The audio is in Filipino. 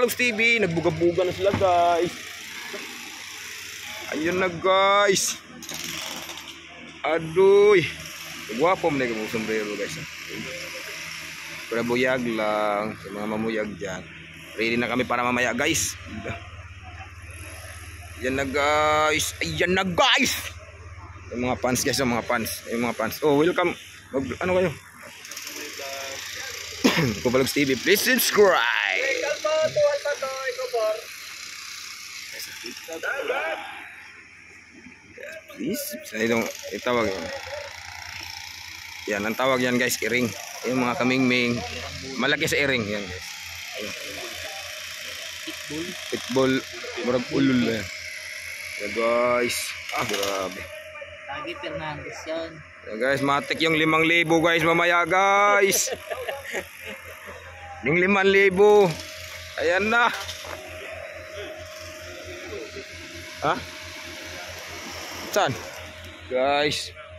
Kapalogs TV. Nagbuga-buga na sila guys. Ayun na guys. Aduy. Gwapo mo na yung sombrero guys. Para buyag lang. Sa mga mamuyag dyan. Ready na kami para mamaya guys. Ayan na guys. Ayan na guys. Yung mga fans guys. Yung mga fans. Oh welcome. Ano kayo? Kapalogs TV. Please subscribe. Please. Itawag yan. Yan. Ang tawag yan guys. Iring. Yung mga kamingming. Malaki sa iring. Yan guys. Pitbull. Murag ulul yan. Yan guys. Grabe. Lagi Fernandez yan. Yan guys. Matik yung 5,000 guys. Mamaya guys. Yung 5,000. Ayan na. Ha? Saan? Guys.